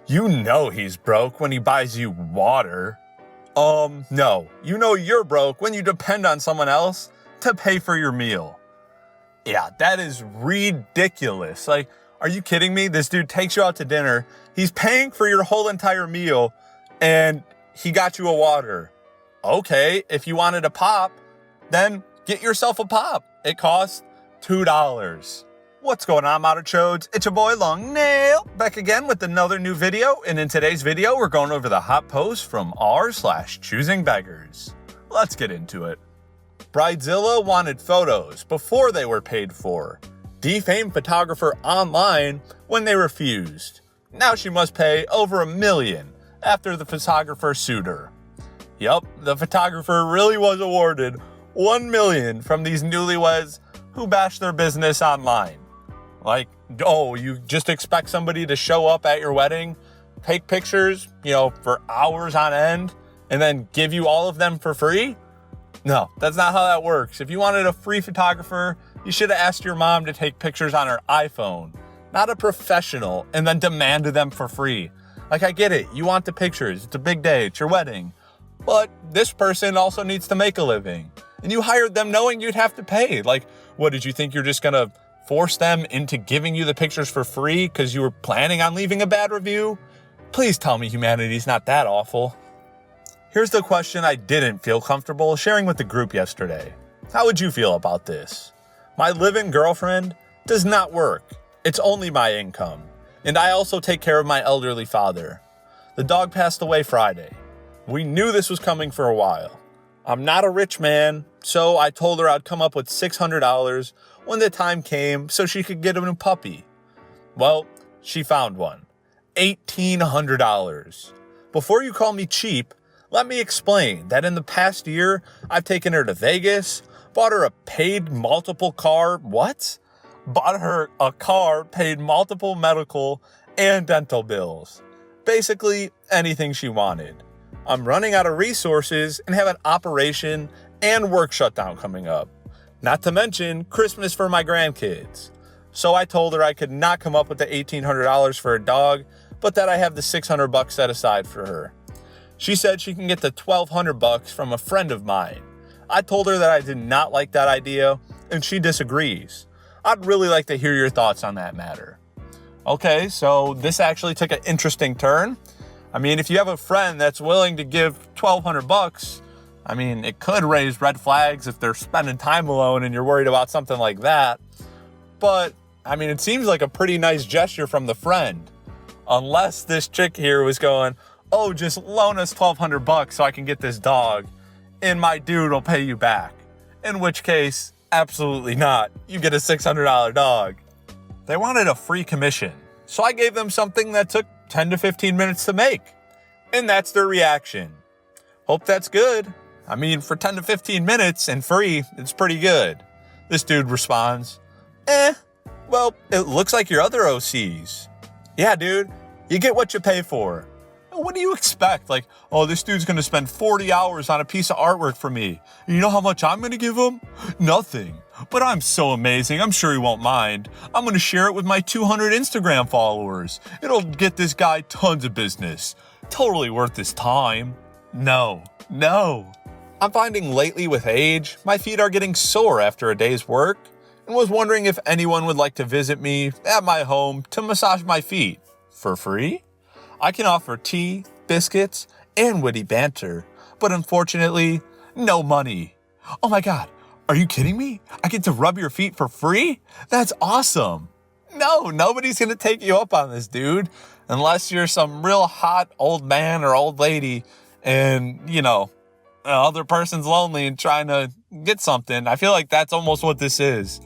You know he's broke when he buys you water. No. You know you're broke when you depend on someone else to pay for your meal. Yeah, that is ridiculous. Like, are you kidding me? This dude takes you out to dinner. He's paying for your whole entire meal, and he got you a water. Okay, if you wanted a pop, then get yourself a pop. It costs $2. What's going on, Modern Chodes? It's your boy Long Nail, back again with another new video, and in today's video, we're going over the hot post from r/ChoosingBeggars. Let's get into it. Bridezilla wanted photos before they were paid for. Defamed photographer online when they refused. Now she must pay over $1 million after the photographer sued her. Yup, the photographer really was awarded $1 million from these newlyweds who bashed their business online. Like, oh, you just expect somebody to show up at your wedding, take pictures, for hours on end, and then give you all of them for free? No, that's not how that works. If you wanted a free photographer, you should have asked your mom to take pictures on her iPhone, not a professional, and then demanded them for free. Like, I get it. You want the pictures. It's a big day. It's your wedding. But this person also needs to make a living. And you hired them knowing you'd have to pay. Like, what, did you think you're just going to force them into giving you the pictures for free because you were planning on leaving a bad review? Please tell me humanity's not that awful. Here's the question I didn't feel comfortable sharing with the group yesterday. How would you feel about this? My live-in girlfriend does not work. It's only my income. And I also take care of my elderly father. The dog passed away Friday. We knew this was coming for a while. I'm not a rich man, so I told her I'd come up with $600 when the time came so she could get a new puppy. Well, she found one. $1,800. Before you call me cheap, let me explain that in the past year, I've taken her to Vegas, bought her a paid multiple car, Bought her a car, paid multiple medical and dental bills. Basically, anything she wanted. I'm running out of resources and have an operation and work shutdown coming up. Not to mention Christmas for my grandkids. So I told her I could not come up with the $1,800 for a dog, but that I have the $600 set aside for her. She said she can get the $1,200 from a friend of mine. I told her that I did not like that idea, and she disagrees. I'd really like to hear your thoughts on that matter. Okay, so this actually took an interesting turn. I mean, if you have a friend that's willing to give $1,200, it could raise red flags if they're spending time alone and you're worried about something like that. But, it seems like a pretty nice gesture from the friend. Unless this chick here was going, oh, just loan us $1,200 so I can get this dog, and my dude will pay you back. In which case, absolutely not. You get a $600 dog. They wanted a free commission, so I gave them something that took 10 to 15 minutes to make. And that's their reaction. Hope that's good. For 10 to 15 minutes and free, it's pretty good. This dude responds, well, it looks like your other OCs. Yeah, dude, you get what you pay for. What do you expect? Like, oh, this dude's going to spend 40 hours on a piece of artwork for me. And you know how much I'm going to give him? Nothing. But I'm so amazing, I'm sure he won't mind. I'm going to share it with my 200 Instagram followers. It'll get this guy tons of business. Totally worth his time. No. I'm finding lately with age, my feet are getting sore after a day's work, and was wondering if anyone would like to visit me at my home to massage my feet for free. I can offer tea, biscuits, and witty banter, but unfortunately, no money. Oh my God, are you kidding me? I get to rub your feet for free? That's awesome. No, nobody's gonna take you up on this, dude, unless you're some real hot old man or old lady and, the other person's lonely and trying to get something. I feel like that's almost what this is.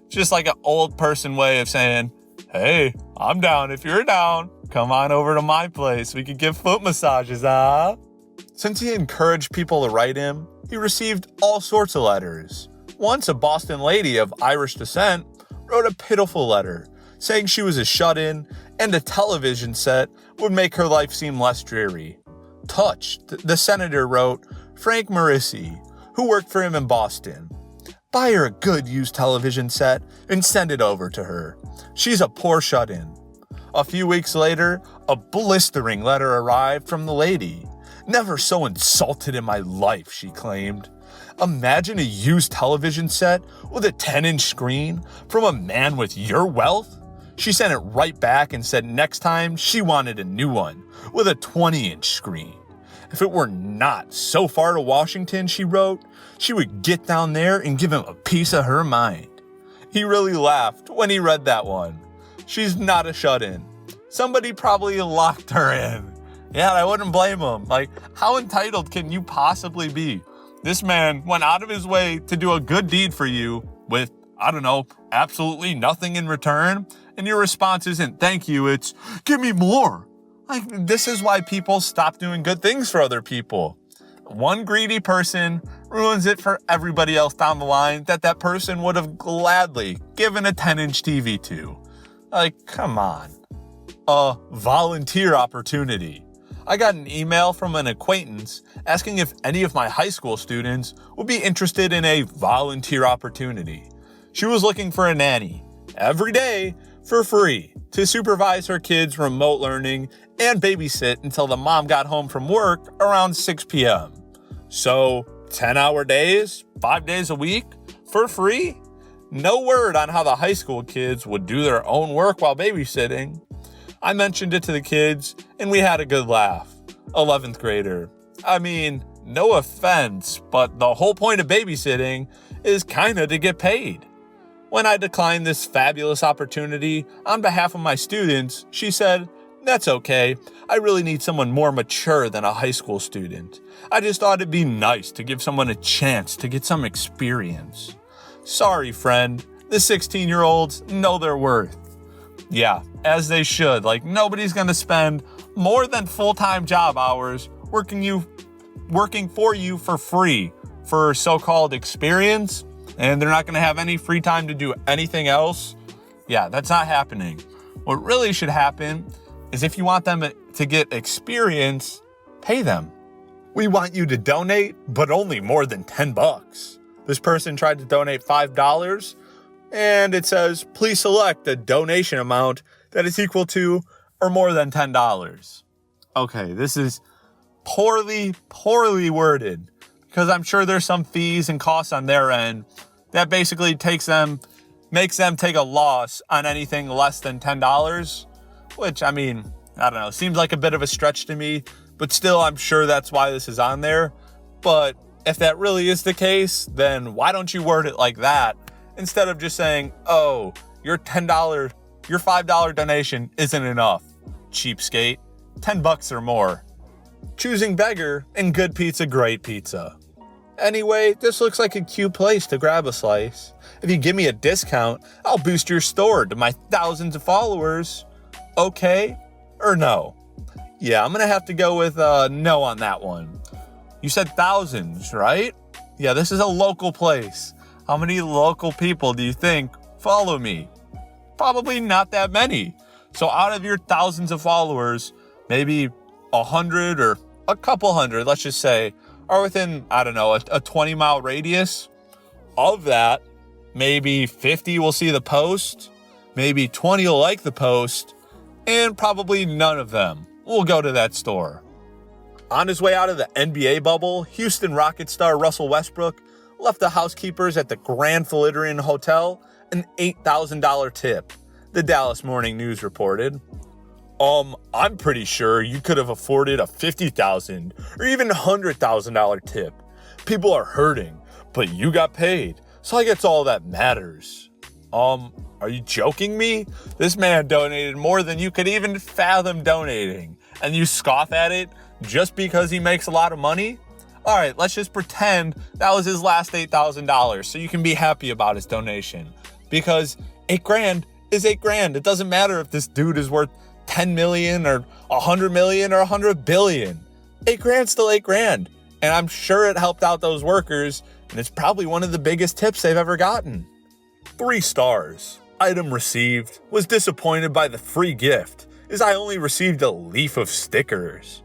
Just like an old person way of saying, hey, I'm down if you're down. Come on over to my place. We could give foot massages, huh? Since he encouraged people to write him, he received all sorts of letters. Once a Boston lady of Irish descent wrote a pitiful letter saying she was a shut-in and a television set would make her life seem less dreary. Touched, the senator wrote Frank Marissi, who worked for him in Boston. Buy her a good used television set and send it over to her. She's a poor shut-in. A few weeks later, a blistering letter arrived from the lady. "Never so insulted in my life," she claimed. "Imagine a used television set with a 10-inch screen from a man with your wealth." She sent it right back and said next time she wanted a new one with a 20-inch screen. If it were not so far to Washington, she wrote, she would get down there and give him a piece of her mind. He really laughed when he read that one. She's not a shut-in. Somebody probably locked her in. Yeah, I wouldn't blame him. Like, how entitled can you possibly be? This man went out of his way to do a good deed for you with, I don't know, absolutely nothing in return. And your response isn't thank you, it's give me more. Like, this is why people stop doing good things for other people. One greedy person ruins it for everybody else down the line that person would have gladly given a 10-inch TV to. Like, come on. A volunteer opportunity. I got an email from an acquaintance asking if any of my high school students would be interested in a volunteer opportunity. She was looking for a nanny every day for free to supervise her kids' remote learning and babysit until the mom got home from work around 6 p.m. So 10-hour days, 5 days a week for free? No word on how the high school kids would do their own work while babysitting. I mentioned it to the kids, and we had a good laugh. 11th grader. I mean, no offense, but the whole point of babysitting is kinda to get paid. When I declined this fabulous opportunity on behalf of my students, she said, "That's okay. I really need someone more mature than a high school student. I just thought it'd be nice to give someone a chance to get some experience." Sorry, friend. The 16-year-olds know their worth. Yeah, as they should. Like, nobody's gonna spend more than full-time job hours working for you for free for so-called experience, and they're not gonna have any free time to do anything else. Yeah, that's not happening. What really should happen is if you want them to get experience, pay them. We want you to donate, but only more than $10. This person tried to donate $5, and it says, please select a donation amount that is equal to or more than $10. Okay, this is poorly worded, because I'm sure there's some fees and costs on their end that basically makes them take a loss on anything less than $10, which, I mean, I don't know, seems like a bit of a stretch to me, but still, I'm sure that's why this is on there. But if that really is the case, then why don't you word it like that instead of just saying, oh, your $5 donation isn't enough, cheapskate, $10 or more. Choosing Beggar and good pizza, great pizza. Anyway, this looks like a cute place to grab a slice. If you give me a discount, I'll boost your store to my thousands of followers. Okay or no? Yeah, I'm gonna have to go with no on that one. You said thousands, right? Yeah, this is a local place. How many local people do you think follow me? Probably not that many. So out of your thousands of followers, maybe 100 or a couple hundred, let's just say, are within, I don't know, a 20-mile radius. Of that, maybe 50 will see the post, maybe 20 will like the post, and probably none of them will go to that store. On his way out of the NBA bubble, Houston Rockets star Russell Westbrook left the housekeepers at the Grand Floridian Hotel an $8,000 tip, the Dallas Morning News reported. I'm pretty sure you could have afforded a $50,000 or even $100,000 tip. People are hurting, but you got paid, so I guess all that matters. Are you joking me? This man donated more than you could even fathom donating, and you scoff at it just because he makes a lot of money? All right, let's just pretend that was his last $8,000 so you can be happy about his donation. Because $8,000 is $8,000. It doesn't matter if this dude is worth 10 million or 100 million or 100 billion. $8,000 still $8,000. And I'm sure it helped out those workers, and it's probably one of the biggest tips they've ever gotten. 3 stars. Item received. Was disappointed by the free gift, as I only received a leaf of stickers.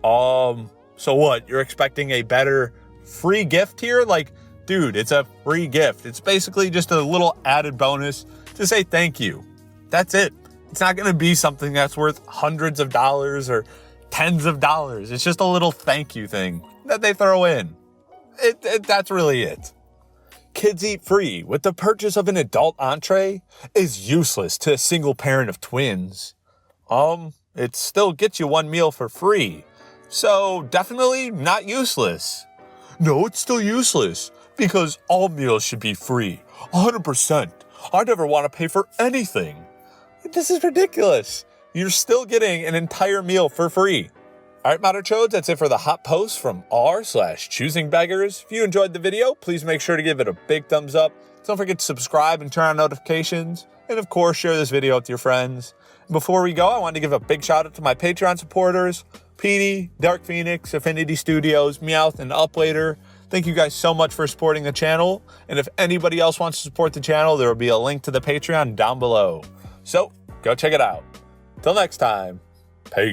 So what? You're expecting a better free gift here? Like, dude, it's a free gift. It's basically just a little added bonus to say thank you. That's it. It's not going to be something that's worth hundreds of dollars or tens of dollars. It's just a little thank you thing that they throw in. That's really it. Kids eat free with the purchase of an adult entree is useless to a single parent of twins. It still gets you one meal for free. So definitely not useless. No, it's still useless because all meals should be free. 100%. I never want to pay for anything. This is ridiculous. You're still getting an entire meal for free. All right, Modern Chodes, that's it for the hot post from r/ChoosingBeggars. If you enjoyed the video, please make sure to give it a big thumbs up. Don't forget to subscribe and turn on notifications. And of course, share this video with your friends. Before we go, I want to give a big shout out to my Patreon supporters, Petey, Dark Phoenix, Affinity Studios, Meowth, and Uplater. Thank you guys so much for supporting the channel. And if anybody else wants to support the channel, there will be a link to the Patreon down below. So go check it out. Till next time, peace.